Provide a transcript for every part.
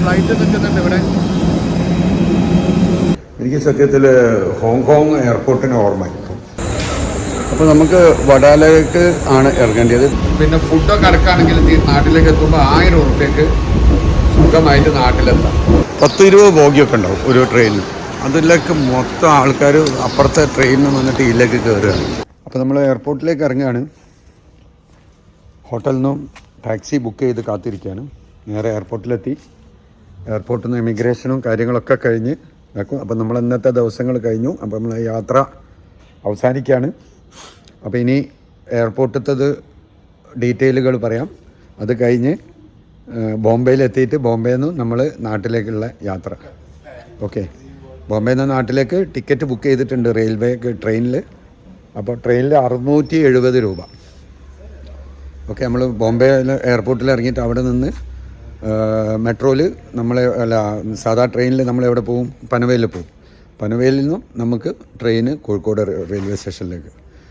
Flight നിൽക്കുന്നുണ്ട് ഇവിടെ. എനിക്ക് സത്യത്തിൽ ഹോങ്കോങ് എയർപോർട്ടിന് ഓർമ്മ. അപ്പോൾ നമുക്ക് വഡാലയ്ക്ക് ആണ് ഇറങ്ങേണ്ടത്. പിന്നെ ഫുഡൊക്കെ അടക്കുകയാണെങ്കിൽ നാട്ടിലേക്ക് എത്തുമ്പോൾ 1000 ഉറുപ്പ്യക്ക് സുഖമായിട്ട് നാട്ടിലെത്താം. 10-20 ബോഗിയൊക്കെ ഉണ്ടാവും ഒരു ട്രെയിനിൽ. അതിലേക്ക് മൊത്തം ആൾക്കാർ അപ്പുറത്തെ ട്രെയിനിൽ വന്നിട്ട് ഇതിലേക്ക് കയറുകയാണ്. അപ്പോൾ നമ്മൾ എയർപോർട്ടിലേക്ക് ഇറങ്ങുകയാണ്. ഹോട്ടലിൽ നിന്നും ടാക്സി ബുക്ക് ചെയ്ത് കാത്തിരിക്കുകയാണ്. നേരെ എയർപോർട്ടിലെത്തി. എയർപോർട്ടിൽ നിന്ന് ഇമിഗ്രേഷനും കാര്യങ്ങളൊക്കെ കഴിഞ്ഞ് വെക്കും. അപ്പോൾ നമ്മൾ ഇന്നത്തെ ദിവസങ്ങൾ കഴിഞ്ഞു. അപ്പോൾ നമ്മൾ യാത്ര അവസാനിക്കുകയാണ്. അപ്പോൾ ഇനി എയർപോർട്ടിലത്തത് ഡീറ്റെയിലുകൾ പറയാം. അത് കഴിഞ്ഞ് ബോംബെയിലെത്തിയിട്ട് ബോംബെയിൽ നിന്ന് നമ്മൾ നാട്ടിലേക്കുള്ള യാത്ര. ഓക്കെ, ബോംബെയിൽ നിന്ന് നാട്ടിലേക്ക് ടിക്കറ്റ് ബുക്ക് ചെയ്തിട്ടുണ്ട് ട്രെയിനിൽ. അപ്പോൾ ട്രെയിനിൽ 670 രൂപ. ഓക്കെ, നമ്മൾ ബോംബെ എയർപോർട്ടിൽ ഇറങ്ങിയിട്ട് അവിടെ നിന്ന് മെട്രോയിൽ സാധാ ട്രെയിനിൽ നമ്മളെവിടെ പോകും? പനവേലിൽ പോകും. പനവേലിൽ നിന്നും നമുക്ക് ട്രെയിന് കോഴിക്കോട് റെയിൽവേ സ്റ്റേഷനിലേക്ക്.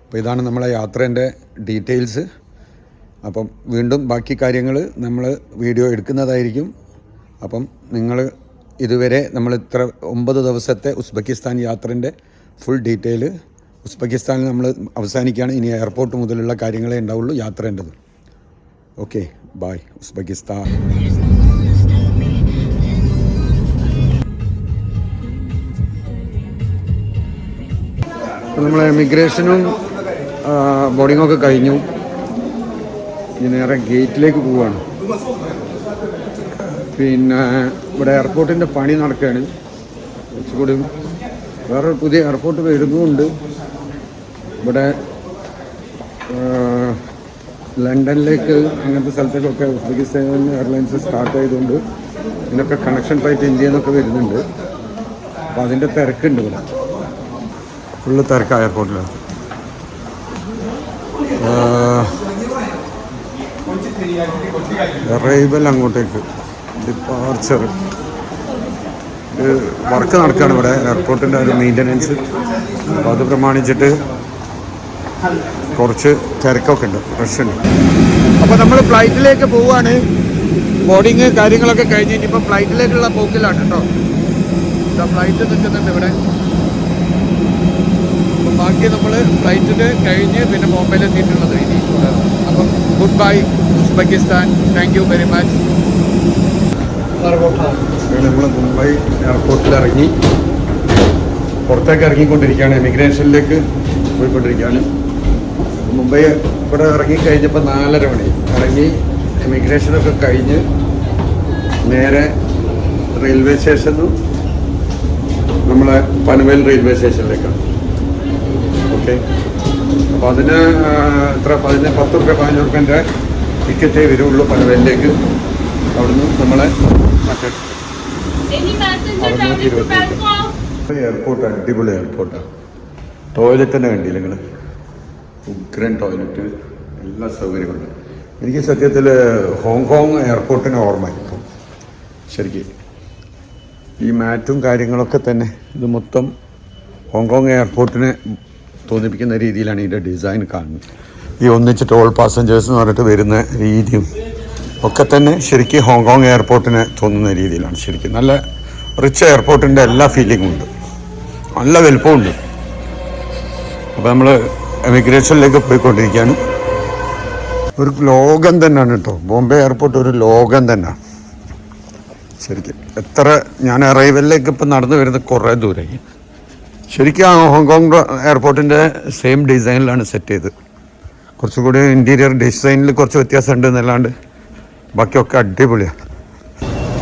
അപ്പോൾ ഇതാണ് നമ്മളെ യാത്രേൻ്റെ ഡീറ്റെയിൽസ്. അപ്പം വീണ്ടും ബാക്കി കാര്യങ്ങൾ നമ്മൾ വീഡിയോ എടുക്കുന്നതായിരിക്കും. അപ്പം നിങ്ങൾ ഇതുവരെ നമ്മൾ 9 ദിവസത്തെ ഉസ്ബെക്കിസ്ഥാൻ യാത്രേൻ്റെ ഫുൾ ഡീറ്റെയിൽ ഉസ്ബെക്കിസ്ഥാനിൽ നമ്മൾ അവസാനിക്കുകയാണ്. ഇനി എയർപോർട്ട് മുതലുള്ള കാര്യങ്ങളേ ഉണ്ടാവുള്ളൂ യാത്രേണ്ടത്. Okay, by. ഉസ്ബെക്കിസ്ഥാൻ. നമ്മൾ എമിഗ്രേഷനും ബോർഡിങ്ങൊക്കെ കഴിഞ്ഞു. ഇനി നേരെ ഗേറ്റിലേക്ക് പോവുകയാണ്. പിന്നെ ഇവിടെ എയർപോർട്ടിൻ്റെ പണി നടക്കുകയാണ്. കുറച്ചുകൂടി വേറൊരു പുതിയ എയർപോർട്ട് വരുന്നുമുണ്ട്. ഇവിടെ ലണ്ടനിലേക്ക് അങ്ങനത്തെ സ്ഥലത്തേക്കൊക്കെ ഉസ്ബെക്കിസ്ഥാൻ എയർലൈൻസ് സ്റ്റാർട്ട് ചെയ്തുകൊണ്ട് ഇതിനൊക്കെ കണക്ഷൻ ഫ്ലൈറ്റ് ഇന്ത്യയിൽ നിന്നൊക്കെ വരുന്നുണ്ട്. അപ്പോൾ അതിൻ്റെ തിരക്കുണ്ട് ഇവിടെ. ഫുള്ള് തിരക്കാണ് എയർപോർട്ടിലാണ്. അറൈവൽ അങ്ങോട്ടേക്ക് ഡിപ്പാർച്ചർ വർക്ക് നടക്കുകയാണ് ഇവിടെ എയർപോർട്ടിൻ്റെ ഒരു മെയിൻ്റനൻസ്. അപ്പോൾ അത് പ്രമാണിച്ചിട്ട് കുറച്ച് തിരക്കൊക്കെ ഉണ്ട്, റഷ് ഉണ്ട്. അപ്പോൾ നമ്മൾ ഫ്ലൈറ്റിലേക്ക് പോവുകയാണ്. ബോർഡിങ് കാര്യങ്ങളൊക്കെ കഴിഞ്ഞ് ഇനിയിപ്പോൾ ഫ്ലൈറ്റിലേക്കുള്ള പോക്കിലാണ് കേട്ടോ. ഫ്ലൈറ്റ് നിൽക്കുന്നുണ്ട് ഇവിടെ. അപ്പം ബാക്കി നമ്മൾ ഫ്ലൈറ്റിൽ കഴിഞ്ഞ് പിന്നെ ബോംബെയിലെത്തിയിട്ടുള്ളത് ഇനി. അപ്പം good bye Uzbekistan. Thank you very much. നമ്മൾ മുംബൈ എയർപോർട്ടിൽ ഇറങ്ങി പുറത്തേക്ക് ഇറങ്ങിക്കൊണ്ടിരിക്കുകയാണ്. എമിഗ്രേഷനിലേക്ക് പോയിക്കൊണ്ടിരിക്കുകയാണ്. മുംബൈ ഇവിടെ ഇറങ്ങിക്കഴിഞ്ഞപ്പോൾ 4:30 മണി ഇറങ്ങി എമിഗ്രേഷനൊക്കെ കഴിഞ്ഞ് നേരെ റെയിൽവേ സ്റ്റേഷനിൽ നമ്മളെ പനവേൽ റെയിൽവേ സ്റ്റേഷനിലേക്കാണ്. ഓക്കെ, അപ്പോൾ അതിന് എത്ര 10 രൂപ 15 രൂപേൻ്റെ ടിക്കറ്റേ വരുള്ളൂ പനവേലിലേക്ക്. അവിടുന്ന് നമ്മളെ മറ്റേ 620. എയർപോർട്ട് അടിപൊളി എയർപോർട്ടാണ്. ടോയ്ലറ്റ് തന്നെ കണ്ടില്ല നിങ്ങൾ? ഉഗ്രൻ ടോയ്ലറ്റ്, എല്ലാ സൗകര്യമുണ്ട്. എനിക്ക് സത്യത്തിൽ ഹോങ്കോങ് എയർപോർട്ടിന് ഓർമ്മ ഇപ്പം ശരിക്കും. ഈ മാറ്റും കാര്യങ്ങളൊക്കെ തന്നെ ഇത് മൊത്തം ഹോങ്കോങ് എയർപോർട്ടിനെ തോന്നിപ്പിക്കുന്ന രീതിയിലാണ് ഇതിൻ്റെ ഡിസൈൻ കാണുന്നത്. ഈ ഒന്നിച്ച് ടോൾ പാസഞ്ചേഴ്സ് എന്ന് പറഞ്ഞിട്ട് വരുന്ന രീതിയും ഒക്കെ തന്നെ ശരിക്കും ഹോങ്കോങ് എയർപോർട്ടിനെ തോന്നുന്ന രീതിയിലാണ്. ശരിക്കും നല്ല റിച്ച് എയർപോർട്ടിൻ്റെ എല്ലാ ഫീലിംഗും ഉണ്ട്, നല്ല വലുപ്പമുണ്ട്. അപ്പോൾ നമ്മൾ എമിഗ്രേഷനിലേക്ക് പോയിക്കൊണ്ടിരിക്കുകയാണ്. ഒരു ലോകം തന്നെയാണ് കേട്ടോ ബോംബെ എയർപോർട്ട്, ഒരു ലോകം തന്നെയാണ് ശരിക്കും. ഞാൻ അറൈവലിലേക്ക് ഇപ്പം നടന്നു വരുന്നത് കുറേ ദൂരമായി. ശരിക്കും ആ ഹോങ്കോങ് എയർപോർട്ടിൻ്റെ സെയിം ഡിസൈനിലാണ് സെറ്റ് ചെയ്ത്. കുറച്ചുകൂടി ഇൻറ്റീരിയർ ഡിസൈനിൽ കുറച്ച് വ്യത്യാസമുണ്ട് എന്നല്ലാണ്ട് ബാക്കിയൊക്കെ അടിപൊളിയാണ്.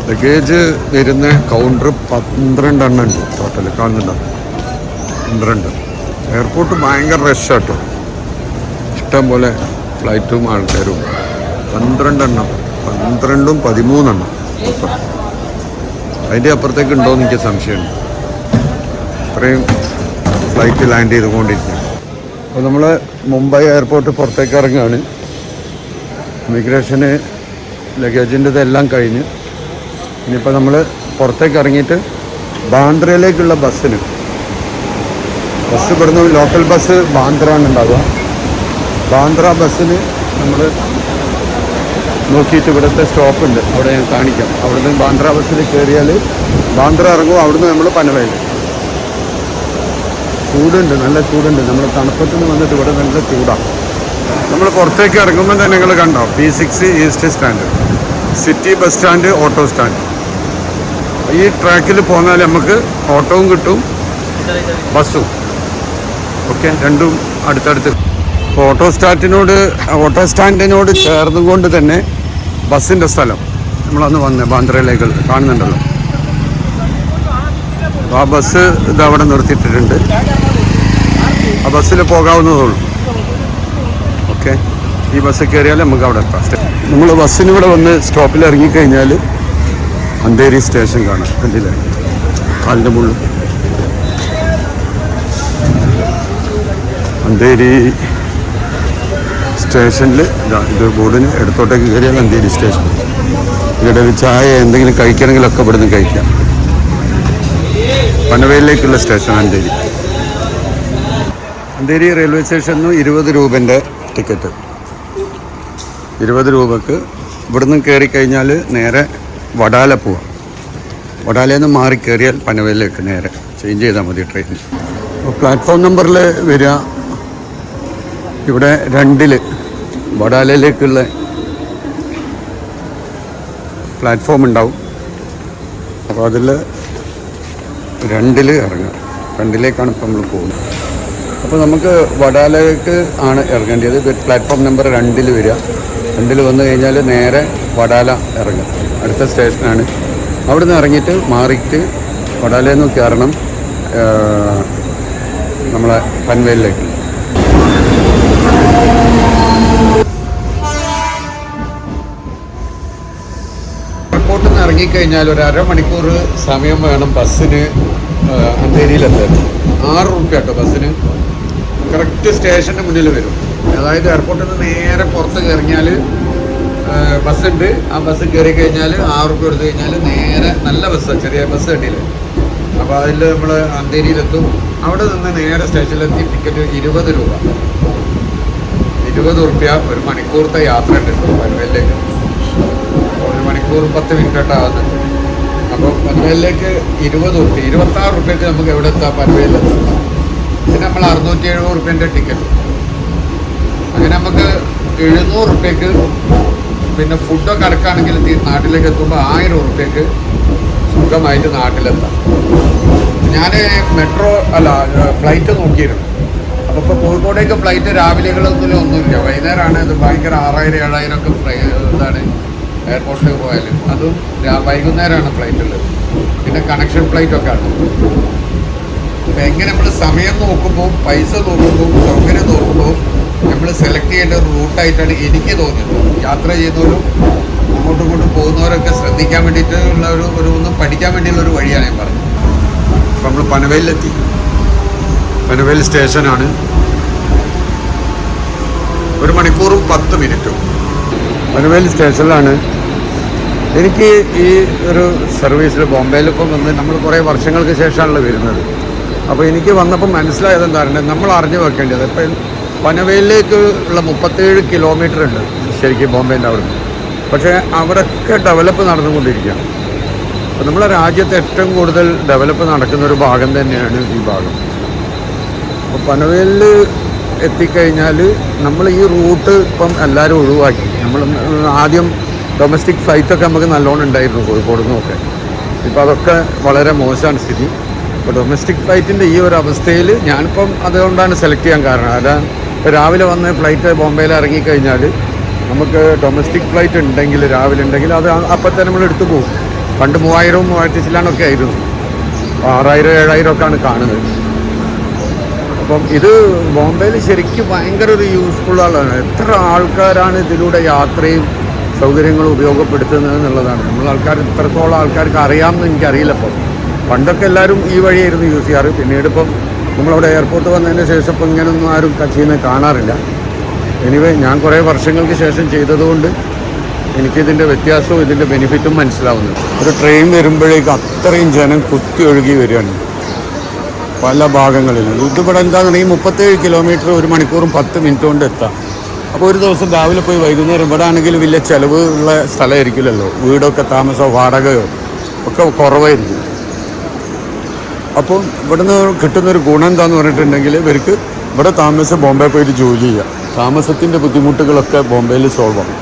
ലഗേജ് വരുന്ന കൗണ്ടർ 12 എണ്ണം ഉണ്ട് ടോട്ടൽ. കാണുന്നുണ്ടോ? 12. എയർപോർട്ട് ഭയങ്കര റഷാട്ടോ, ഇഷ്ടം പോലെ ഫ്ലൈറ്റും ആൾക്കാരും. 12 എണ്ണം, 12ഉം 13 എണ്ണം മൊത്തം. അതിൻ്റെ അപ്പുറത്തേക്ക് ഉണ്ടോയെന്ന് എനിക്ക് സംശയമുണ്ട്. ഇത്രയും ഫ്ലൈറ്റ് ലാൻഡ് ചെയ്തുകൊണ്ടിരിക്കുകയാണ്. അപ്പോൾ നമ്മൾ മുംബൈ എയർപോർട്ട് പുറത്തേക്ക് ഇറങ്ങുകയാണ്. ഇമിഗ്രേഷന് ലഗേജിൻ്റെ ഇതെല്ലാം കഴിഞ്ഞ് ഇനിയിപ്പോൾ നമ്മൾ പുറത്തേക്ക് ഇറങ്ങിയിട്ട് ബാന്ദ്രയിലേക്കുള്ള ബസ് ഇവിടുന്ന് ലോക്കൽ ബസ് ബാന്ദ്രയാണ് ഉണ്ടാവുക. ബാന്ദ്ര ബസ്സിന് നമ്മൾ നോക്കിയിട്ട് ഇവിടുത്തെ സ്റ്റോപ്പുണ്ട്, അവിടെ ഞാൻ കാണിക്കാം. അവിടുന്ന് ബാന്ദ്ര ബസ്സിൽ കയറിയാൽ ബാന്ദ്ര ഇറങ്ങും, അവിടുന്ന് നമ്മൾ പനവേൽ. ചൂടുണ്ട്, നല്ല ചൂടുണ്ട്. നമ്മൾ തണുപ്പത്തിൽ നിന്ന് വന്നിട്ട് ഇവിടെ നല്ല ചൂടാണ്. നമ്മൾ പുറത്തേക്ക് ഇറങ്ങുമ്പോൾ തന്നെ നിങ്ങൾ കണ്ടോ P6 east stand, city bus stand, auto stand. ഈ ട്രാക്കിൽ പോന്നാൽ നമുക്ക് ഓട്ടോവും കിട്ടും ബസ്സും. ഓക്കെ, രണ്ടും അടുത്തടുത്ത്. ഓട്ടോ സ്റ്റാൻഡിനോട് ചേർന്നും കൊണ്ട് തന്നെ ബസ്സിൻ്റെ സ്ഥലം നമ്മളന്ന് വന്ന് ബാന്ദ്രയിലേക്ക് കാണുന്നുണ്ടല്ലോ. ആ ബസ് ഇത് അവിടെ നിർത്തിയിട്ടിട്ടുണ്ട്. ആ ബസ്സിൽ പോകാവുന്നതുള്ളൂ. ഓക്കെ, ഈ ബസ് കയറിയാൽ നമുക്ക് അവിടെ എത്താം. നമ്മൾ ബസ്സിനിവിടെ വന്ന് സ്റ്റോപ്പിൽ ഇറങ്ങിക്കഴിഞ്ഞാൽ അന്തേരി സ്റ്റേഷൻ കാണാം. കണ്ടില്ലേ, കാലിൻ്റെ മുകളിൽ അന്തേരി സ്റ്റേഷനിൽ ഇത് ബോർഡിന് ഇടത്തോട്ടേക്ക് കയറിയാൽ അന്തേരി സ്റ്റേഷൻ. ഇവിടെ ഒരു ചായ എന്തെങ്കിലും കഴിക്കണമെങ്കിലൊക്കെ ഇവിടുന്ന് കഴിക്കാം. പനവേലിലേക്കുള്ള സ്റ്റേഷൻ അന്തേരി റെയിൽവേ സ്റ്റേഷനിൽ 20 രൂപൻ്റെ ടിക്കറ്റ്. 20 രൂപക്ക് ഇവിടുന്ന് കയറിക്കഴിഞ്ഞാൽ നേരെ വഡാല പോവാം. വഡാലയിൽ നിന്ന് മാറി കയറിയാൽ പനവേലിലേക്ക് നേരെ ചേഞ്ച് ചെയ്താൽ മതി ട്രെയിനിൽ. അപ്പോൾ പ്ലാറ്റ്ഫോം നമ്പറിൽ വരിക ഇവിടെ 2 വഡാലയിലേക്കുള്ള പ്ലാറ്റ്ഫോം ഉണ്ടാവും. അപ്പോൾ അതിൽ 2 ഇറങ്ങാം. 2ലേക്കാണ് ഇപ്പോൾ നമ്മൾ പോകുന്നത്. അപ്പോൾ നമുക്ക് വഡാലയ്ക്ക് ആണ് ഇറങ്ങേണ്ടത്. പ്ലാറ്റ്ഫോം നമ്പർ 2 വരിക. 2 വന്നു കഴിഞ്ഞാൽ നേരെ വഡാല ഇറങ്ങും. അടുത്ത സ്റ്റേഷനാണ്. അവിടെ നിന്ന് ഇറങ്ങിയിട്ട് മാറിയിട്ട് വഡാലയിൽ നിന്ന് കയറണം നമ്മളെ പൻവേലിലേക്ക്. എയർപോർട്ടിൽ നിന്ന് ഇറങ്ങിക്കഴിഞ്ഞാൽ ഒരു അരമണിക്കൂർ സമയം വേണം ബസ്സിന് അന്തേരിയിലെത്താൻ. 6 രൂപ കേട്ടോ ബസ്സിന്. കറക്റ്റ് സ്റ്റേഷൻ്റെ മുന്നിൽ വരും. അതായത് എയർപോർട്ടിൽ നിന്ന് നേരെ പുറത്ത് ഇറങ്ങിയാൽ ബസ്സുണ്ട്. ആ ബസ് കയറി കഴിഞ്ഞാൽ 6 രൂപ എടുത്തു കഴിഞ്ഞാൽ നേരെ നല്ല ബസ്സാണ്, ചെറിയ ബസ് കണ്ടില്ല. അപ്പോൾ അതിൽ നമ്മൾ അന്തേരിയിലെത്തും. അവിടെ നിന്ന് നേരെ സ്റ്റേഷനിലെത്തി ടിക്കറ്റ് 20 രൂപ. 20 രൂപ ഒരു മണിക്കൂറത്തെ യാത്ര ഉണ്ട് പനവേലിലേക്ക്. 1 മണിക്കൂർ 10 മിനിറ്റാകുന്നുണ്ട്. അപ്പോൾ പനവേലിലേക്ക് 20 രൂപ, 26 രൂപയ്ക്ക് നമുക്ക് എവിടെ എത്താം, പനവേലിലെത്താം. പിന്നെ നമ്മൾ 670 രൂപേൻ്റെ ടിക്കറ്റ്. അങ്ങനെ നമുക്ക് 700 രൂപയ്ക്ക് പിന്നെ ഫുഡൊക്കെ അടക്കുകയാണെങ്കിൽ നാട്ടിലേക്ക് എത്തുമ്പോൾ 1000 രൂപയ്ക്ക് സുഖമായിട്ട് നാട്ടിലെത്താം. ഞാൻ ഫ്ലൈറ്റ് നോക്കിയിരുന്നു. അപ്പോൾ ഇപ്പോൾ കോഴിക്കോടേക്ക് ഫ്ലൈറ്റ് രാവിലെകളൊന്നുമില്ല, വൈകുന്നേരമാണ്. ഇത് ഭയങ്കര 6000-7000 ഒക്കെ ഇതാണ് എയർപോർട്ടിലേക്ക് പോയാലും. അതും വൈകുന്നേരമാണ് ഫ്ലൈറ്റ് ഉള്ളത്. പിന്നെ കണക്ഷൻ ഫ്ലൈറ്റൊക്കെ ആണ്. അപ്പോൾ എങ്ങനെ നമ്മൾ സമയം നോക്കുമ്പോൾ, പൈസ നോക്കുമ്പോൾ, സൗകര്യം നോക്കുമ്പോൾ നമ്മൾ സെലക്ട് ചെയ്യേണ്ട ഒരു റൂട്ടായിട്ടാണ് എനിക്ക് തോന്നിയത്. യാത്ര ചെയ്യുന്നവരും അങ്ങോട്ടും ഇങ്ങോട്ടും പോകുന്നവരൊക്കെ ശ്രദ്ധിക്കാൻ വേണ്ടിയിട്ടുള്ള ഒന്ന് പഠിക്കാൻ വേണ്ടിയുള്ള ഒരു വഴിയാണ് ഞാൻ പറഞ്ഞത്. അപ്പോൾ നമ്മൾ പനവേലിലെത്തി. പനവേൽ സ്റ്റേഷനാണ്. 1 മണിക്കൂറും 10 മിനിറ്റും പനവേൽ സ്റ്റേഷനിലാണ്. എനിക്ക് ഈ ഒരു സർവീസിൽ ബോംബെയിലിപ്പം വന്ന് നമ്മൾ കുറേ വർഷങ്ങൾക്ക് ശേഷമാണല്ലോ വരുന്നത്. അപ്പോൾ എനിക്ക് വന്നപ്പോൾ മനസ്സിലായത് എന്താണ്, നമ്മൾ അറിഞ്ഞു വെക്കേണ്ടത് ഇപ്പം പനവേലിലേക്ക് ഉള്ള 37 കിലോമീറ്റർ ഉണ്ട് ശരിക്കും ബോംബെൻ്റെ അവിടെ നിന്ന്. പക്ഷേ അവിടെയൊക്കെ ഡെവലപ്പ് നടന്നുകൊണ്ടിരിക്കുകയാണ്. അപ്പോൾ നമ്മളെ രാജ്യത്ത് ഏറ്റവും കൂടുതൽ ഡെവലപ്പ് നടക്കുന്ന ഒരു ഭാഗം തന്നെയാണ് ഈ ഭാഗം. അപ്പോൾ പനവേലിൽ എത്തിക്കഴിഞ്ഞാൽ നമ്മൾ ഈ റൂട്ട് ഇപ്പം എല്ലാവരും ഒഴിവാക്കി. നമ്മൾ ആദ്യം ഡൊമസ്റ്റിക് ഫ്ലൈറ്റൊക്കെ നമുക്ക് നല്ലോണം ഉണ്ടായിരുന്നു കോഴിക്കോട് നിന്നൊക്കെ. ഇപ്പോൾ അതൊക്കെ വളരെ മോശമാണ് സ്ഥിതി. അപ്പോൾ ഡൊമസ്റ്റിക് ഫ്ലൈറ്റിൻ്റെ ഈ ഒരു അവസ്ഥയിൽ ഞാനിപ്പം അതുകൊണ്ടാണ് സെലക്ട് ചെയ്യാൻ കാരണം. അതാണ് രാവിലെ വന്ന് ഫ്ലൈറ്റ് ബോംബെയിൽ ഇറങ്ങിക്കഴിഞ്ഞാൽ നമുക്ക് ഡൊമസ്റ്റിക് ഫ്ലൈറ്റ് ഉണ്ടെങ്കിൽ, രാവിലെ ഉണ്ടെങ്കിൽ അത് അപ്പം തന്നെ നമ്മൾ എടുത്തു പോകും. പണ്ട് 3000-വും 3000 ആയിരുന്നു. 6000-7000 ഒക്കെയാണ് കാണുന്നത്. അപ്പം ഇത് ബോംബെയിൽ ശരിക്കും ഭയങ്കര ഒരു യൂസ്ഫുള്ളാണ്. എത്ര ആൾക്കാരാണ് ഇതിലൂടെ യാത്രയും സൗകര്യങ്ങളും ഉപയോഗപ്പെടുത്തുന്നത് എന്നുള്ളതാണ്. ഇത്രത്തോളം ആൾക്കാർക്ക് അറിയാമെന്ന് എനിക്കറിയില്ല. ഇപ്പം പണ്ടൊക്കെ എല്ലാവരും ഈ വഴിയായിരുന്നു യൂസ് ചെയ്യാറ്. പിന്നീട് ഇപ്പം നമ്മളവിടെ എയർപോർട്ട് വന്നതിന് ശേഷം ഇപ്പം ഇങ്ങനെയൊന്നും ആരും ചെയ്യുന്നത് കാണാറില്ല. എനിവേ ഞാൻ കുറേ വർഷങ്ങൾക്ക് ശേഷം ചെയ്തതുകൊണ്ട് എനിക്കിതിൻ്റെ വ്യത്യാസവും ഇതിൻ്റെ ബെനിഫിറ്റും മനസ്സിലാവുന്നു. ഒരു ട്രെയിൻ വരുമ്പോഴേക്ക് അത്രയും ജനം കുത്തി ഒഴുകി വരികയാണ് പല ഭാഗങ്ങളിലും. ഇതിവിടെ എന്താണെന്നുണ്ടെങ്കിൽ 37 കിലോമീറ്റർ 1 മണിക്കൂറും 10 മിനിറ്റ് കൊണ്ട് എത്താം. അപ്പോൾ ഒരു ദിവസം രാവിലെ പോയി വൈകുന്നേരം ഇവിടെ ആണെങ്കിൽ വലിയ ചിലവ് ഉള്ള സ്ഥലമായിരിക്കില്ലല്ലോ, വീടൊക്കെ താമസമോ വാടകയോ ഒക്കെ കുറവായിരിക്കും. അപ്പോൾ ഇവിടുന്ന് കിട്ടുന്നൊരു ഗുണം എന്താണെന്ന് പറഞ്ഞിട്ടുണ്ടെങ്കിൽ ഇവർക്ക് ഇവിടെ താമസം ബോംബെ പോയിട്ട് ജോലി ചെയ്യുക, താമസത്തിൻ്റെ ബുദ്ധിമുട്ടുകളൊക്കെ ബോംബെയിൽ സോൾവ് ആകും.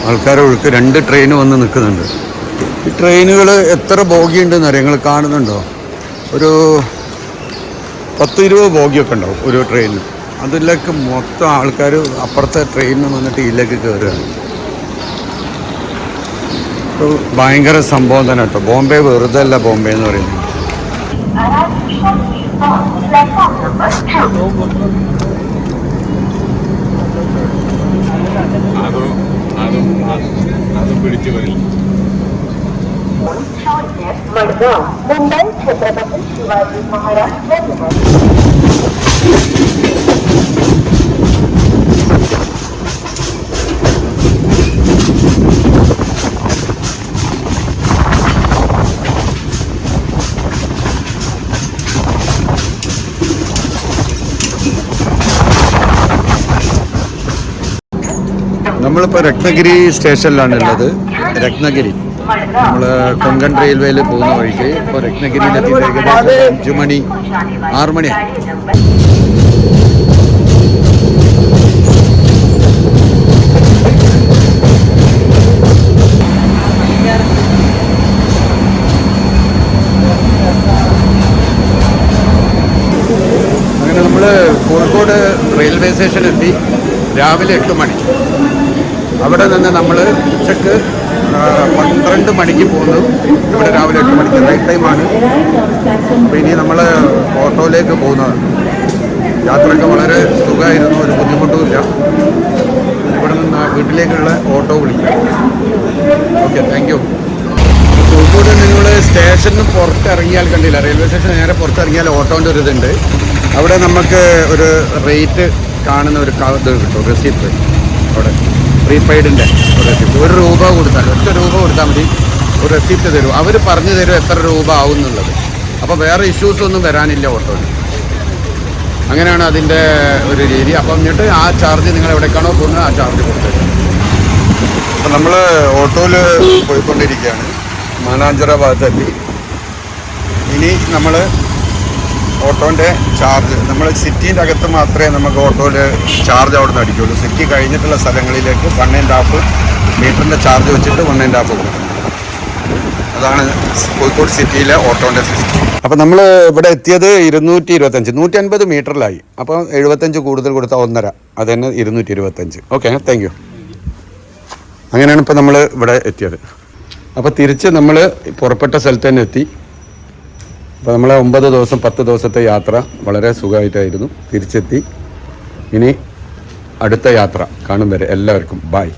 ആൾക്കാരെ ഒഴുക്ക് 2 ട്രെയിൻ വന്ന് നിൽക്കുന്നുണ്ട്. ഈ ട്രെയിനുകൾ എത്ര ബോഗിയുണ്ടെന്ന് അറിയാം, നിങ്ങൾ കാണുന്നുണ്ടോ? ഒരു 10-20 ബോഗിയൊക്കെ ഉണ്ടാവും ഒരു ട്രെയിനിൽ. അതിലേക്ക് മൊത്തം ആൾക്കാർ അപ്പുറത്തെ ട്രെയിനിൽ വന്നിട്ട് ഇതിലേക്ക് കയറുകയാണ്. ഭയങ്കര സംഭവം തന്നെ കേട്ടോ. ബോംബെ വെറുതെ അല്ല ബോംബെ എന്ന് പറയുന്നത്. അതും പിടിച്ചു വരില്ല. मुंबई छत्रपती शिवाजी महाराज टर्मिनस. നമ്മളിപ്പോൾ രത്നഗിരി സ്റ്റേഷനിലാണ് ഉള്ളത്. രത്നഗിരി നമ്മൾ കൊങ്കൺ റെയിൽവേയിൽ പോകുന്ന വഴിക്ക് ഇപ്പോൾ രത്നഗിരിയിലെത്തി. ഏകദേശം 5 മണി 6 മണി. അങ്ങനെ നമ്മൾ കോഴിക്കോട് റെയിൽവേ സ്റ്റേഷനിലെത്തി. രാവിലെ 8 മണി. അവിടെ നിന്ന് നമ്മൾ ഉച്ചക്ക് 12 മണിക്ക് പോകുന്നു. ഇവിടെ രാവിലെ 8 മണിക്ക് റൈറ്റ് ടൈമാണ്. അപ്പോൾ ഇനി നമ്മൾ ഓട്ടോയിലേക്ക് പോകുന്നതാണ്. യാത്രയൊക്കെ വളരെ സുഖമായിരുന്നു, ഒരു ബുദ്ധിമുട്ടുമില്ല. ഇവിടെ നിന്ന് വീട്ടിലേക്കുള്ള ഓട്ടോ വിളിക്കാം. Okay, thank you. കോഴിക്കോട് നിങ്ങൾ സ്റ്റേഷനിൽ പുറത്തിറങ്ങിയാൽ കണ്ടില്ല, റെയിൽവേ സ്റ്റേഷൻ നേരെ പുറത്തിറങ്ങിയാൽ ഓട്ടോൻ്റെ ഒരു ഇതുണ്ട്. അവിടെ നമുക്ക് ഒരു റേറ്റ് കാണുന്ന ഒരു ഇത് കിട്ടും, റെസിപ്റ്റ്. അവിടെ പ്രീപെയ്ഡിൻ്റെ ഒരു റെസിപ്റ്റ്. ₹1 കൊടുത്താൽ, ₹1 കൊടുത്താൽ മതി, ഒരു റെസിപ്റ്റ് തരും. അവർ പറഞ്ഞു തരും എത്ര രൂപ ആവും എന്നുള്ളത്. അപ്പോൾ വേറെ ഇഷ്യൂസ് ഒന്നും വരാനില്ല ഓട്ടോയിൽ. അങ്ങനെയാണ് അതിൻ്റെ ഒരു രീതി. അപ്പം എന്നിട്ട് ആ ചാർജ് നിങ്ങൾ എവിടേക്കാണോ പോകുന്നത് ആ ചാർജ് കൊടുത്തത്. അപ്പം നമ്മൾ ഓട്ടോയിൽ പോയിക്കൊണ്ടിരിക്കുകയാണ്. മാനാഞ്ചിറ ഭാഗത്തെത്തി. ഇനി നമ്മൾ ഓട്ടോൻ്റെ ചാർജ്, നമ്മൾ സിറ്റീൻ്റെ അകത്ത് മാത്രമേ നമുക്ക് ഓട്ടോയിൽ ചാർജ് അവിടെ നിന്ന് അടിക്കുകയുള്ളൂ. സിറ്റി കഴിഞ്ഞിട്ടുള്ള സ്ഥലങ്ങളിലേക്ക് 1.5 മീറ്ററിൻ്റെ ചാർജ് വെച്ചിട്ട് 1.5 കൊടുക്കും. അതാണ് കോഴിക്കോട് സിറ്റിയിലെ ഓട്ടോൻ്റെ സിസ്റ്റം. അപ്പോൾ നമ്മൾ ഇവിടെ എത്തിയത് 225, 150 മീറ്ററിലായി. അപ്പോൾ 75 കൂടുതൽ കൊടുത്താൽ 1.5, അത് തന്നെ 225. Okay, thank you. അങ്ങനെയാണ് ഇപ്പോൾ നമ്മൾ ഇവിടെ എത്തിയത്. അപ്പോൾ തിരിച്ച് നമ്മൾ പുറപ്പെട്ട സ്ഥലത്ത് തന്നെ എത്തി. അപ്പോൾ നമ്മളെ 9 ദിവസം 10 ദിവസത്തെ യാത്ര വളരെ സുഖമായിട്ടായിരുന്നു. തിരിച്ചെത്തി. ഇനി അടുത്ത യാത്ര കാണും വരെ എല്ലാവർക്കും ബൈ.